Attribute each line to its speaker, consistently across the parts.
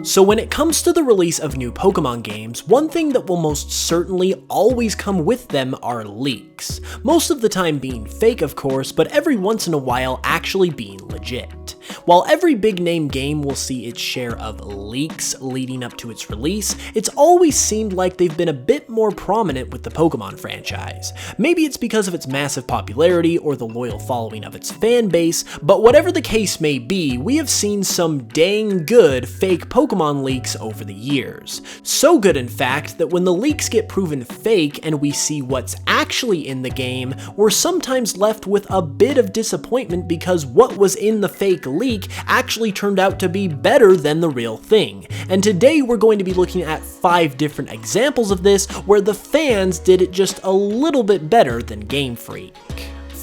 Speaker 1: So when it comes to the release of new Pokemon games, one thing that will most certainly always come with them are leaks. Most of the time being fake, of course, but every once in a while actually being legit. While every big name game will see its share of leaks leading up to its release, it's always seemed like they've been a bit more prominent with the Pokemon franchise. Maybe it's because of its massive popularity or the loyal following of its fan base, but whatever the case may be, we have seen some dang good fake Pokemon leaks over the years. So good, in fact, that when the leaks get proven fake and we see what's actually in the game, we're sometimes left with a bit of disappointment because what was in the fake leak actually turned out to be better than the real thing. And today we're going to be looking at 5 different examples of this where the fans did it just a little bit better than Game Freak.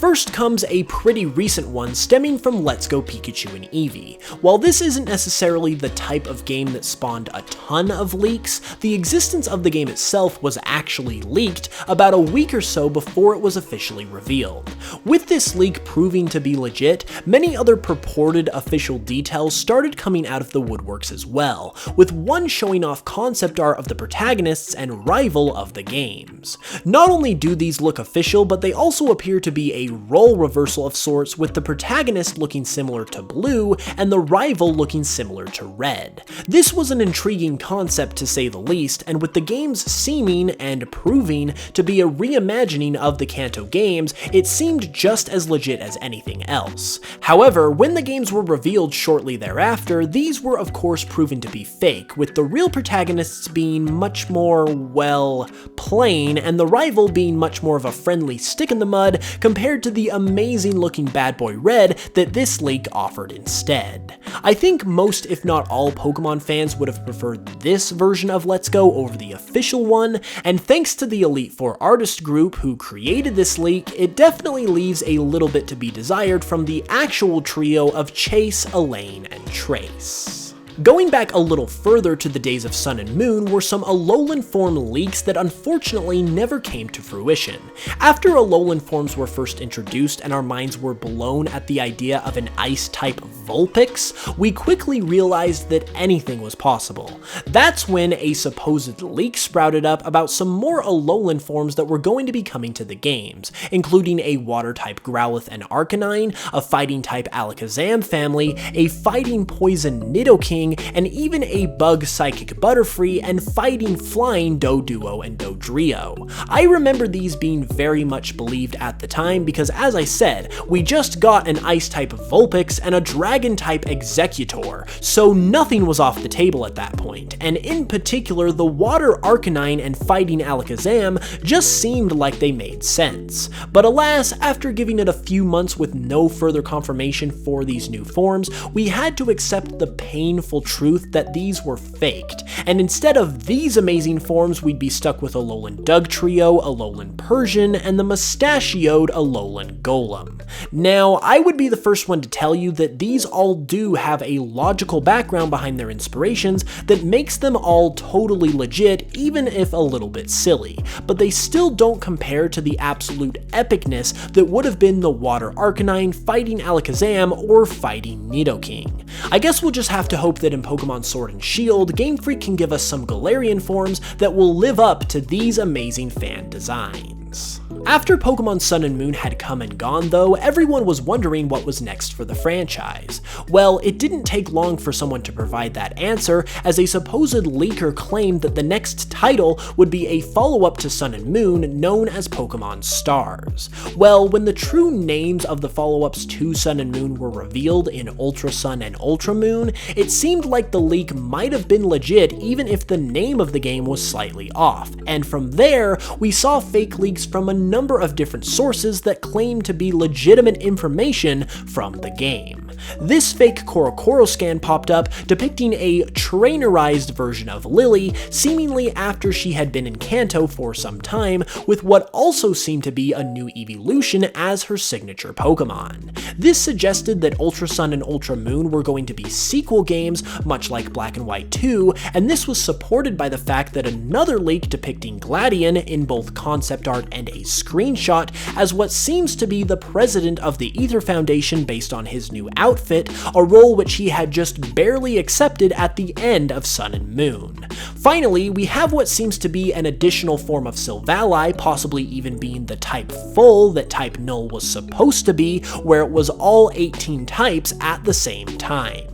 Speaker 1: First comes a pretty recent one stemming from Let's Go Pikachu and Eevee. While this isn't necessarily the type of game that spawned a ton of leaks, the existence of the game itself was actually leaked about a week or so before it was officially revealed. With this leak proving to be legit, many other purported official details started coming out of the woodworks as well, with one showing off concept art of the protagonists and rival of the games. Not only do these look official, but they also appear to be a role reversal of sorts, with the protagonist looking similar to Blue and the rival looking similar to Red. This was an intriguing concept to say the least, and with the games seeming and proving to be a reimagining of the Kanto games, it seemed just as legit as anything else. However, when the games were revealed shortly thereafter, these were of course proven to be fake, with the real protagonists being much more, well, plain, and the rival being much more of a friendly stick in the mud compared to the amazing looking bad boy Red that this leak offered instead. I think most, if not all, Pokemon fans would have preferred this version of Let's Go over the official one, and thanks to the Elite Four artist group who created this leak, it definitely leaves a little bit to be desired from the actual trio of Chase, Elaine, and Trace. Going back a little further to the days of Sun and Moon were some Alolan form leaks that unfortunately never came to fruition. After Alolan forms were first introduced and our minds were blown at the idea of an ice-type Vulpix, we quickly realized that anything was possible. That's when a supposed leak sprouted up about some more Alolan forms that were going to be coming to the games, including a water-type Growlithe and Arcanine, a fighting-type Alakazam family, a fighting poison Nidoking, and even a bug psychic Butterfree and fighting flying Doduo and Dodrio. I remember these being very much believed at the time because, as I said, we just got an ice-type Vulpix and a dragon-type Executor, so nothing was off the table at that point, and in particular the water Arcanine and fighting Alakazam just seemed like they made sense. But alas, after giving it a few months with no further confirmation for these new forms, we had to accept the painful truth that these were faked, and instead of these amazing forms, we'd be stuck with Alolan Dugtrio, Alolan Persian, and the mustachioed Alolan Golem. Now, I would be the first one to tell you that these all do have a logical background behind their inspirations that makes them all totally legit, even if a little bit silly, but they still don't compare to the absolute epicness that would have been the Water Arcanine fighting Alakazam or fighting Nidoking. I guess we'll just have to hope that in Pokemon Sword and Shield, Game Freak can give us some Galarian forms that will live up to these amazing fan designs. After Pokemon Sun and Moon had come and gone though, everyone was wondering what was next for the franchise. Well, it didn't take long for someone to provide that answer, as a supposed leaker claimed that the next title would be a follow-up to Sun and Moon known as Pokemon Stars. Well, when the true names of the follow-ups to Sun and Moon were revealed in Ultra Sun and Ultra Moon, it seemed like the leak might have been legit even if the name of the game was slightly off, and from there, we saw fake leaks from a number of different sources that claim to be legitimate information from the game. This fake Korokoro scan popped up depicting a trainerized version of Lily, seemingly after she had been in Kanto for some time, with what also seemed to be a new evolution as her signature Pokemon. This suggested that Ultra Sun and Ultra Moon were going to be sequel games, much like Black and White 2, and this was supported by the fact that another leak depicting Gladion in both concept art and a screenshot as what seems to be the president of the Ether Foundation based on his new outfit, a role which he had just barely accepted at the end of Sun and Moon. Finally, we have what seems to be an additional form of Silvally, possibly even being the type full that type null was supposed to be, where it was all 18 types at the same time.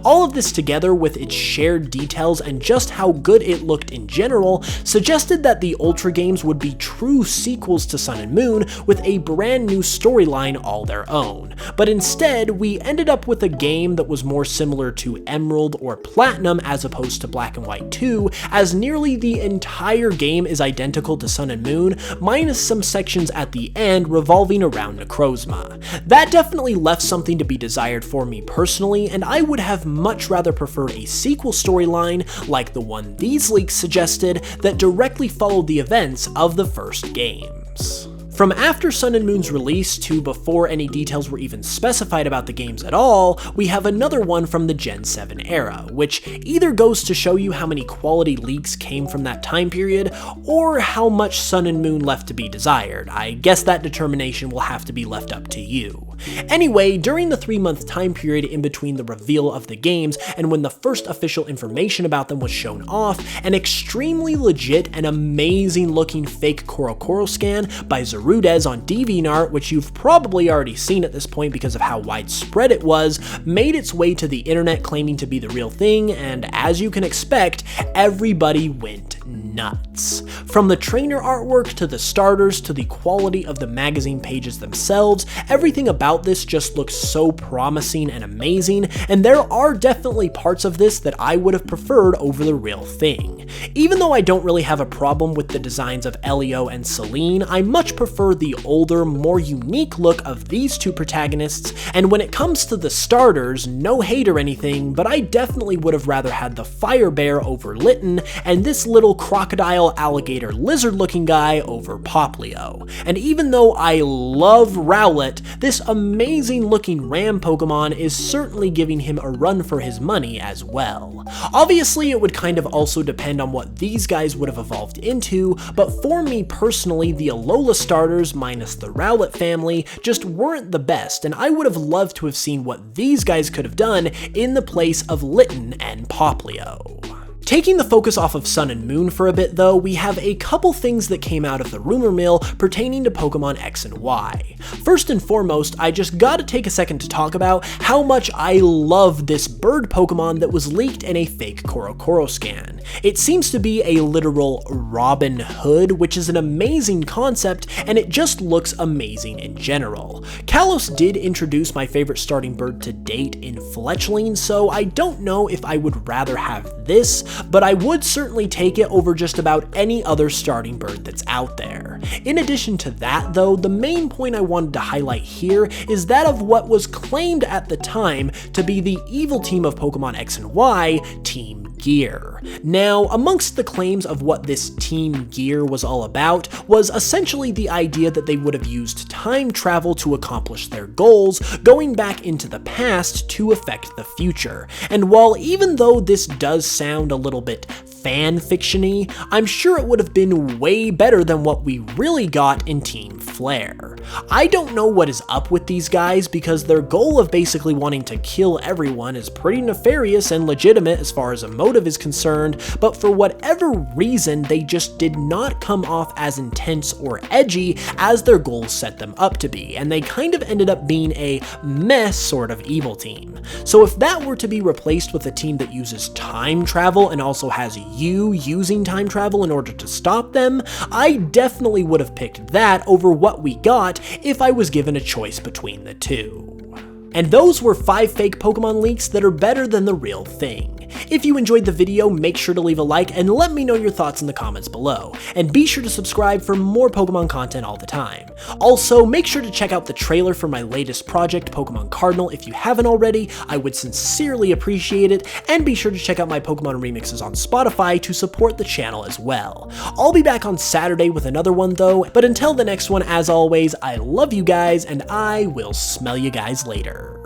Speaker 1: All of this together with its shared details and just how good it looked in general suggested that the Ultra games would be true sequels to Sun and Moon with a brand new storyline all their own. But instead, we ended up with a game that was more similar to Emerald or Platinum as opposed to Black and White 2, as nearly the entire game is identical to Sun and Moon, minus some sections at the end revolving around Necrozma. That definitely left something to be desired for me personally, and I would have much rather preferred a sequel storyline like the one these leaks suggested that directly followed the events of the first games. From after Sun and Moon's release to before any details were even specified about the games at all, we have another one from the Gen 7 era, which either goes to show you how many quality leaks came from that time period, or how much Sun and Moon left to be desired. I guess that determination will have to be left up to you. Anyway, during the 3-month time period in between the reveal of the games and when the first official information about them was shown off, an extremely legit and amazing looking fake Korokoro scan by Zarudez on DeviantArt, which you've probably already seen at this point because of how widespread it was, made its way to the internet claiming to be the real thing, and as you can expect, everybody went nuts. From the trainer artwork to the starters to the quality of the magazine pages themselves, everything about this just looks so promising and amazing, and there are definitely parts of this that I would have preferred over the real thing. Even though I don't really have a problem with the designs of Elio and Celine, I much prefer the older, more unique look of these two protagonists, and when it comes to the starters, no hate or anything, but I definitely would have rather had the Fire Bear over Litten, and this little crocodile, alligator, lizard looking guy over Poplio. And even though I love Rowlet, this amazing looking ram Pokemon is certainly giving him a run for his money as well. Obviously, it would kind of also depend on what these guys would have evolved into, but for me personally, the Alola starters minus the Rowlet family just weren't the best, and I would have loved to have seen what these guys could have done in the place of Litten and Poplio. Taking the focus off of Sun and Moon for a bit though, we have a couple things that came out of the rumor mill pertaining to Pokemon X and Y. First and foremost, I just gotta take a second to talk about how much I love this bird Pokemon that was leaked in a fake Korokoro scan. It seems to be a literal Robin Hood, which is an amazing concept, and it just looks amazing in general. Kalos did introduce my favorite starting bird to date in Fletchling, so I don't know if I would rather have this, but I would certainly take it over just about any other starting bird that's out there. In addition to that though, the main point I wanted to highlight here is that of what was claimed at the time to be the evil team of Pokemon X and Y, Team Gear. Now, amongst the claims of what this Team Gear was all about was essentially the idea that they would have used time travel to accomplish their goals, going back into the past to affect the future. And while even though this does sound a little bit fan-fiction-y, I'm sure it would have been way better than what we really got in Team Flare. I don't know what is up with these guys because their goal of basically wanting to kill everyone is pretty nefarious and legitimate as far as a motive is concerned, but for whatever reason they just did not come off as intense or edgy as their goals set them up to be, and they kind of ended up being a mess sort of evil team. So if that were to be replaced with a team that uses time travel and also has you using time travel in order to stop them, I definitely would have picked that over what we got if I was given a choice between the two. And those were 5 fake Pokemon leaks that are better than the real thing. If you enjoyed the video, make sure to leave a like and let me know your thoughts in the comments below. And be sure to subscribe for more Pokemon content all the time. Also, make sure to check out the trailer for my latest project, Pokemon Cardinal, if you haven't already. I would sincerely appreciate it, and be sure to check out my Pokemon remixes on Spotify to support the channel as well. I'll be back on Saturday with another one though, but until the next one, as always, I love you guys, and I will smell you guys later.